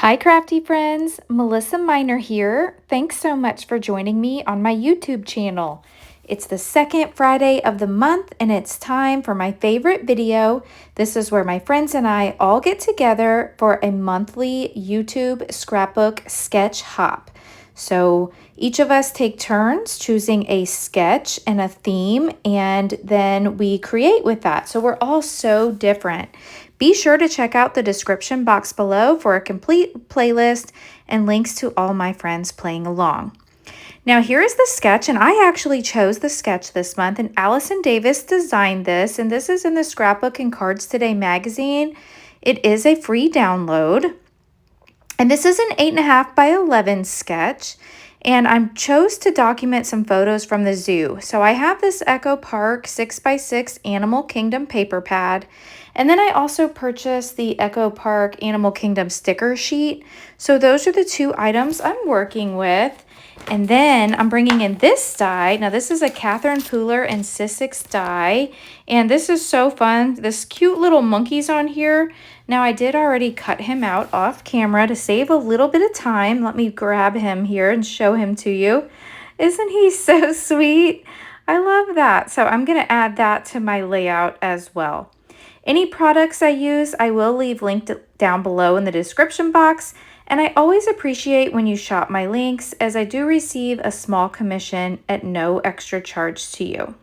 Hi, crafty friends. Melissa Minor here. Thanks so much for joining me on my YouTube channel. It's the second Friday of the month and it's time for my favorite video. This is where my friends and I all get together for a monthly YouTube scrapbook sketch hop. So each of us take turns choosing a sketch and a theme, and then we create with that. So we're all so different. Be sure to check out the description box below for a complete playlist and links to all my friends playing along. Now here is the sketch, and I actually chose the sketch this month, and Allison Davis designed this, and this is in the Scrapbook and Cards Today magazine. It is a free download, and this is an 8.5 by 11 sketch, and I chose to document some photos from the zoo. So I have this Echo Park 6x6 Animal Kingdom paper pad, and then I also purchased the Echo Park Animal Kingdom sticker sheet. So those are the two items I'm working with. And then I'm bringing in this die. Now this is a Catherine Pooler and Sissix die, and this is so fun. This cute little monkey's on here. Now I did already cut him out off camera to save a little bit of time. Let me grab him here and show him to you. Isn't he so sweet? I love that. So I'm going to add that to my layout as well. Any products I use, I will leave linked down below in the description box. And I always appreciate when you shop my links, as I do receive a small commission at no extra charge to you.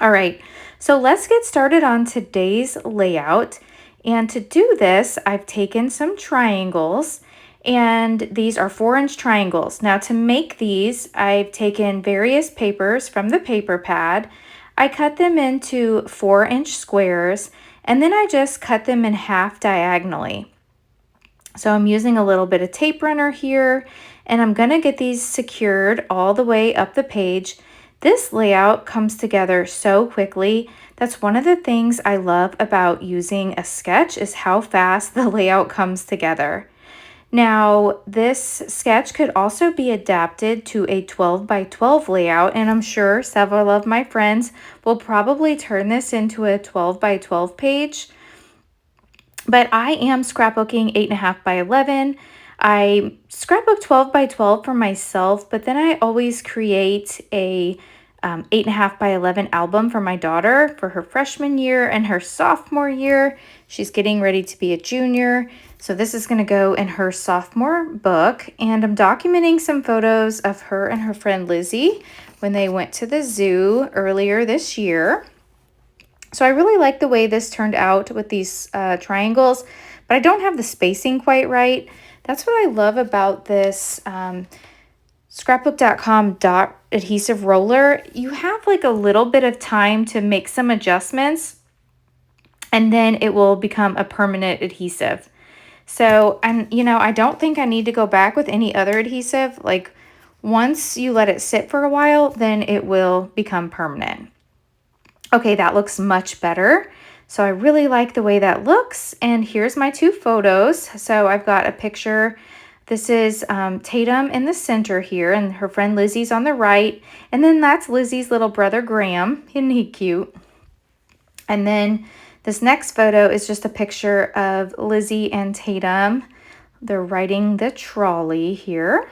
All right, so let's get started on today's layout. And to do this, I've taken some triangles, and these are 4-inch triangles. Now to make these, I've taken various papers from the paper pad. I cut them into 4-inch squares, and then I just cut them in half diagonally. So I'm using a little bit of tape runner here, and I'm going to get these secured all the way up the page. This layout comes together so quickly. That's one of the things I love about using a sketch, is how fast the layout comes together. Now, this sketch could also be adapted to a 12 by 12 layout, and I'm sure several of my friends will probably turn this into a 12 by 12 page. But I am scrapbooking 8.5 by 11. I scrapbook 12 by 12 for myself, but then I always create a 8.5 by 11 album for my daughter for her freshman year and her sophomore year. She's getting ready to be a junior, so this is going to go in her sophomore book. And I'm documenting some photos of her and her friend Lizzie when they went to the zoo earlier this year. So I really like the way this turned out with these triangles, but I don't have the spacing quite right. That's what I love about this Scrapbook.com dot adhesive roller. You have like a little bit of time to make some adjustments, and then it will become a permanent adhesive. So, and you know, I don't think I need to go back with any other adhesive. Like once you let it sit for a while, then it will become permanent. Okay, that looks much better. So I really like the way that looks. And here's my two photos. So I've got a picture. This is Tatum in the center here, and her friend Lizzie's on the right. And then that's Lizzie's little brother, Graham. Isn't he cute? And then this next photo is just a picture of Lizzie and Tatum. They're riding the trolley here.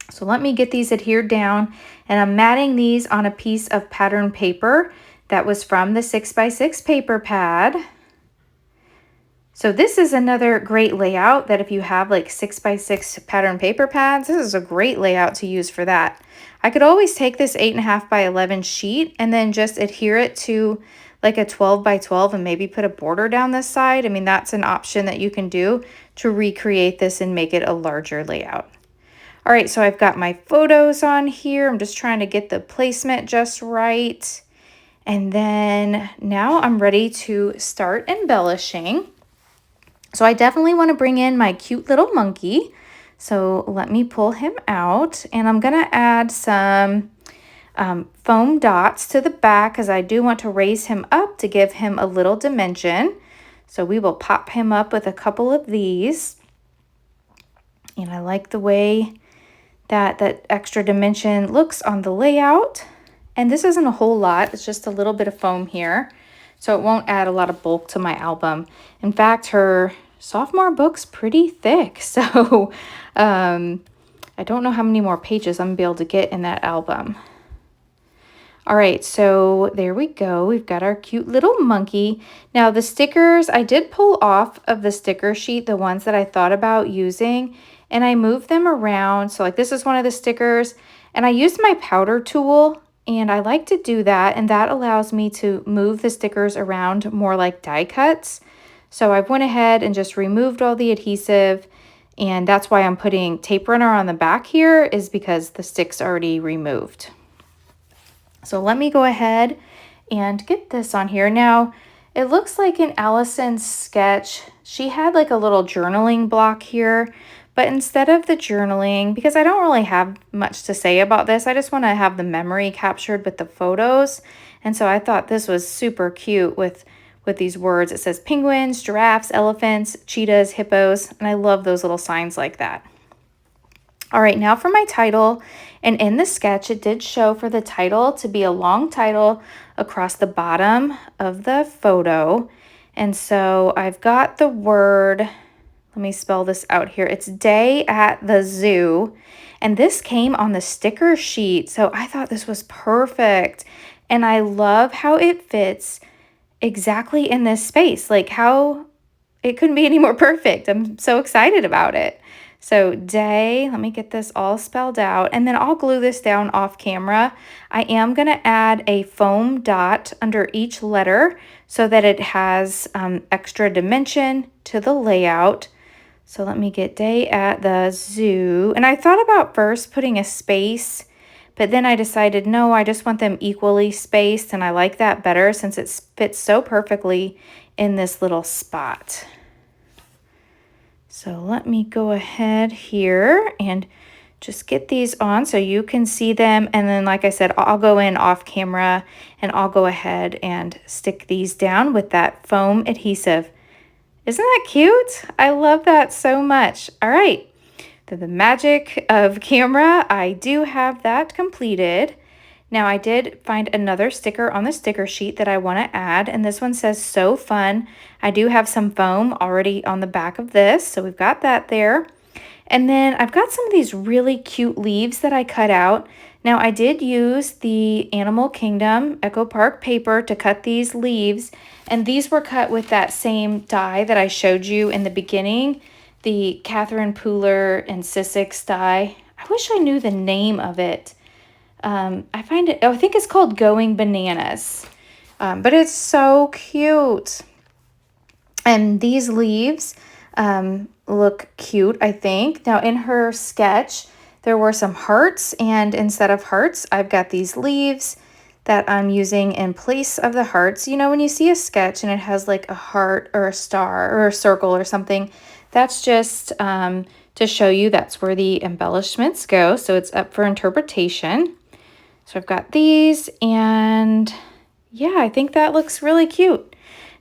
So let me get these adhered down, and I'm matting these on a piece of pattern paper that was from the 6x6 paper pad. So this is another great layout that if you have like 6x6 pattern paper pads, this is a great layout to use for that. I could always take this 8.5 by 11 sheet and then just adhere it to like a 12 by 12 and maybe put a border down this side. I mean, that's an option that you can do to recreate this and make it a larger layout. All right, so I've got my photos on here. I'm just trying to get the placement just right. And then now I'm ready to start embellishing. So I definitely want to bring in my cute little monkey. So let me pull him out, and I'm gonna add some foam dots to the back because I do want to raise him up to give him a little dimension. So we will pop him up with a couple of these. And I like the way that extra dimension looks on the layout. And this isn't a whole lot, it's just a little bit of foam here, so it won't add a lot of bulk to my album. In fact, her sophomore book's pretty thick. So I don't know how many more pages I'm gonna be able to get in that album. All right, so there we go. We've got our cute little monkey. Now the stickers, I did pull off of the sticker sheet, the ones that I thought about using, and I moved them around. So like this is one of the stickers, and I used my powder tool, and I like to do that, and that allows me to move the stickers around more like die cuts. So I went ahead and just removed all the adhesive, and that's why I'm putting tape runner on the back here, is because the stick's already removed. So let me go ahead and get this on here. Now, it looks like in Allison's sketch, she had like a little journaling block here, but instead of the journaling, because I don't really have much to say about this, I just want to have the memory captured with the photos. And so I thought this was super cute with these words. It says penguins, giraffes, elephants, cheetahs, hippos, and I love those little signs like that. All right, now for my title, and in the sketch, it did show for the title to be a long title across the bottom of the photo. And so I've got the word, let me spell this out here. It's Day at the Zoo, and this came on the sticker sheet. So I thought this was perfect, and I love how it fits exactly in this space. Like how it couldn't be any more perfect. I'm so excited about it. So day, let me get this all spelled out, and then I'll glue this down off camera. I am going to add a foam dot under each letter so that it has extra dimension to the layout. So let me get Day at the Zoo. And I thought about first putting a space, but then I decided, no, I just want them equally spaced, and I like that better since it fits so perfectly in this little spot. So let me go ahead here and just get these on so you can see them. And then, like I said, I'll go in off camera and I'll go ahead and stick these down with that foam adhesive. Isn't that cute? I love that so much. All right, the magic of camera, I do have that completed. Now I did find another sticker on the sticker sheet that I want to add, and this one says So Fun. I do have some foam already on the back of this, so we've got that there. And then I've got some of these really cute leaves that I cut out. Now I did use the Animal Kingdom Echo Park paper to cut these leaves, and these were cut with that same die that I showed you in the beginning, the Catherine Pooler and Sissick's die. I wish I knew the name of it. I find it, I think it's called Going Bananas, but it's so cute. And these leaves look cute, I think. Now in her sketch, there were some hearts, and instead of hearts, I've got these leaves that I'm using in place of the hearts. You know, when you see a sketch and it has like a heart or a star or a circle or something, that's just to show you that's where the embellishments go. So it's up for interpretation. So I've got these, and yeah, I think that looks really cute.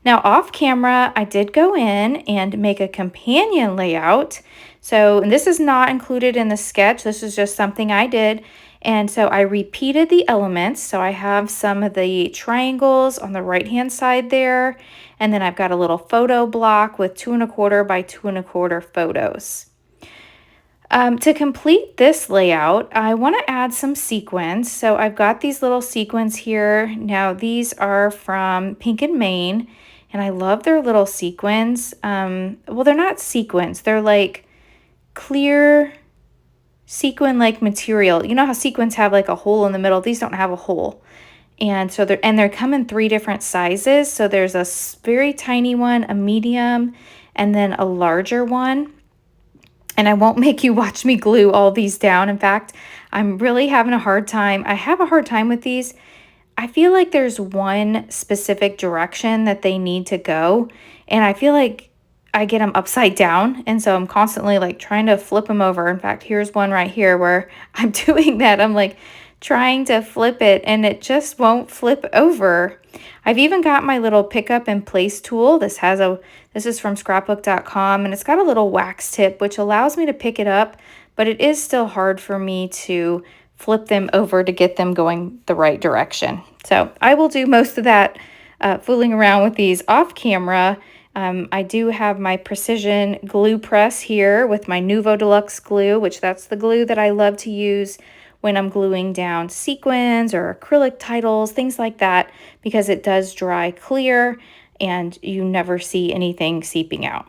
Now off camera, I did go in and make a companion layout. So, and this is not included in the sketch. This is just something I did. And so I repeated the elements. So I have some of the triangles on the right-hand side there. And then I've got a little photo block with 2 1/4 by 2 1/4 photos. To complete this layout, I want to add some sequins. So I've got these little sequins here. Now these are from Pink and Main, and I love their little sequins. Well, they're not sequins. They're like clear sequin-like material. You know how sequins have like a hole in the middle? These don't have a hole. And so they're come in 3 different sizes. So there's a very tiny one, a medium, and then a larger one. And I won't make you watch me glue all these down. In fact, I'm really having a hard time. I have a hard time with these. I feel like there's one specific direction that they need to go, and I feel like I get them upside down, and so I'm constantly like trying to flip them over. In fact, here's one right here where I'm doing that. I'm like trying to flip it, and it just won't flip over. I've even got my little pick up and place tool. This is from scrapbook.com, and it's got a little wax tip which allows me to pick it up, but it is still hard for me to flip them over to get them going the right direction. So I will do most of that fooling around with these off camera. I do have my precision glue press here with my Nuvo Deluxe glue, which that's the glue that I love to use when I'm gluing down sequins or acrylic titles, things like that, because it does dry clear and you never see anything seeping out.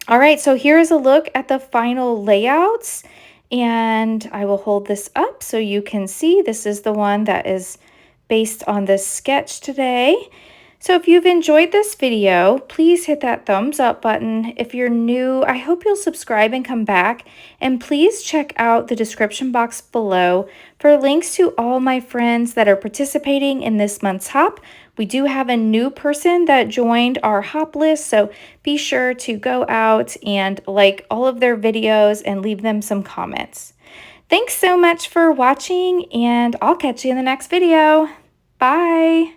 All right, so here's a look at the final layouts, and I will hold this up so you can see. This is the one that is based on this sketch today. So if you've enjoyed this video, please hit that thumbs up button. If you're new, I hope you'll subscribe and come back. And please check out the description box below for links to all my friends that are participating in this month's hop. We do have a new person that joined our hop list, so be sure to go out and like all of their videos and leave them some comments. Thanks so much for watching, and I'll catch you in the next video. Bye!